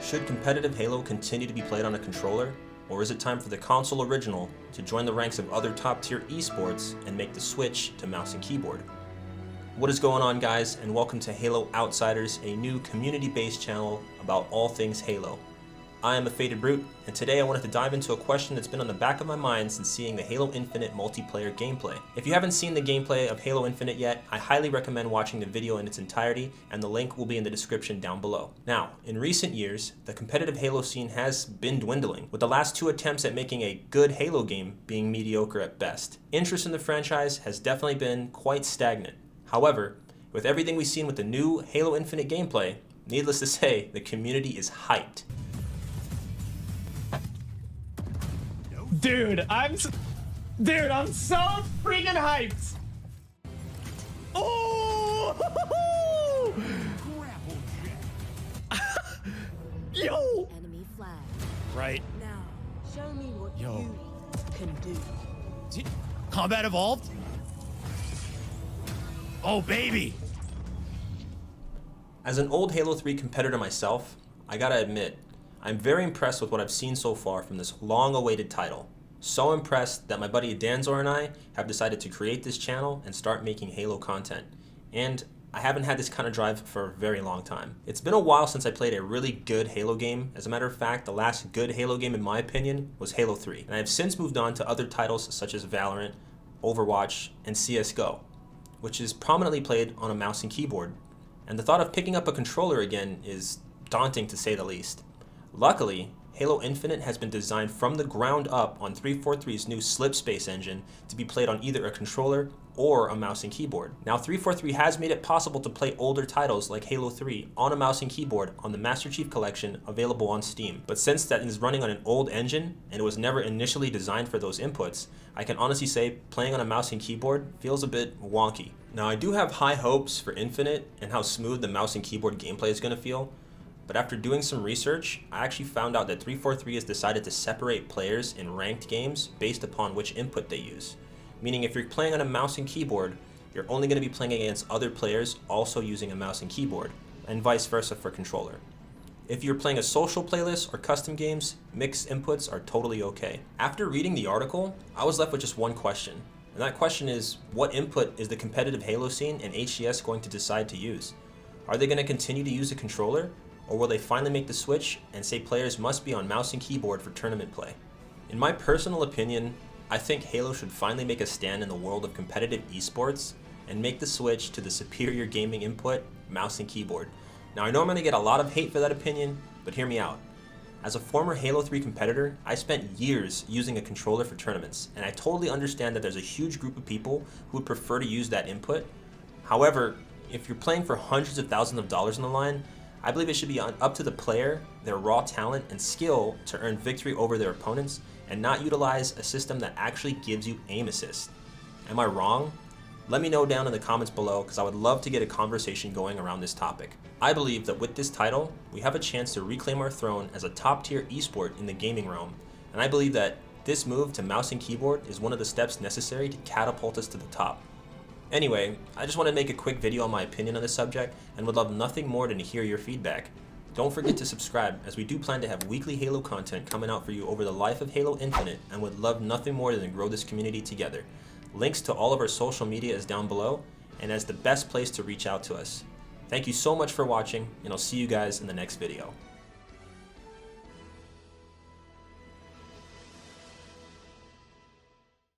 Should competitive Halo continue to be played on a controller, or is it time for the console original to join the ranks of other top-tier esports and make the switch to mouse and keyboard? What is going on, guys, and welcome to Halo Outsiders, a new community-based channel about all things Halo. I am aFadedBRute, and today I wanted to dive into a question that's been on the back of my mind since seeing the Halo Infinite multiplayer gameplay. If you haven't seen the gameplay of Halo Infinite yet, I highly recommend watching the video in its entirety, and the link will be in the description down below. Now, in recent years, the competitive Halo scene has been dwindling, with the last two attempts at making a good Halo game being mediocre at best. Interest in the franchise has definitely been quite stagnant. However, with everything we've seen with the new Halo Infinite gameplay, needless to say, the community is hyped. Dude, I'm so freaking hyped. Oh! Yo! Enemy flag. Right. Now, show me what Yo. you can do. Combat evolved? Oh, baby. As an old Halo 3 competitor myself, I gotta admit, I'm very impressed with what I've seen so far from this long-awaited title. So impressed that my buddy xDanzor and I have decided to create this channel and start making Halo content. And I haven't had this kind of drive for a very long time. It's been a while since I played a really good Halo game. As a matter of fact, the last good Halo game in my opinion was Halo 3. And I have since moved on to other titles such as Valorant, Overwatch, and CSGO, which is prominently played on a mouse and keyboard. And the thought of picking up a controller again is daunting to say the least. Luckily, Halo Infinite has been designed from the ground up on 343's new Slipspace engine to be played on either a controller or a mouse and keyboard. Now, 343 has made it possible to play older titles like Halo 3 on a mouse and keyboard on the Master Chief Collection available on Steam. But since that is running on an old engine and it was never initially designed for those inputs, I can honestly say playing on a mouse and keyboard feels a bit wonky. Now, I do have high hopes for Infinite and how smooth the mouse and keyboard gameplay is going to feel. But after doing some research, I actually found out that 343 has decided to separate players in ranked games based upon which input they use. Meaning if you're playing on a mouse and keyboard, you're only going to be playing against other players also using a mouse and keyboard, and vice versa for controller. If you're playing a social playlist or custom games, mixed inputs are totally okay. After reading the article, I was left with just one question. And that question is, what input is the competitive Halo scene and HCS going to decide to use? Are they going to continue to use a controller? Or will they finally make the switch and say players must be on mouse and keyboard for tournament play? In my personal opinion, I think Halo should finally make a stand in the world of competitive esports and make the switch to the superior gaming input, mouse and keyboard. Now, I know I'm going to get a lot of hate for that opinion, but hear me out. As a former Halo 3 competitor, I spent years using a controller for tournaments, and I totally understand that there's a huge group of people who would prefer to use that input. However, if you're playing for hundreds of thousands of dollars on the line, I believe it should be up to the player, their raw talent and skill to earn victory over their opponents and not utilize a system that actually gives you aim assist. Am I wrong? Let me know down in the comments below because I would love to get a conversation going around this topic. I believe that with this title, we have a chance to reclaim our throne as a top tier esport in the gaming realm, and I believe that this move to mouse and keyboard is one of the steps necessary to catapult us to the top. Anyway, I just want to make a quick video on my opinion on this subject and would love nothing more than to hear your feedback. Don't forget to subscribe, as we do plan to have weekly Halo content coming out for you over the life of Halo Infinite, and would love nothing more than to grow this community together. Links to all of our social media is down below and as the best place to reach out to us. Thank you so much for watching, and I'll see you guys in the next video.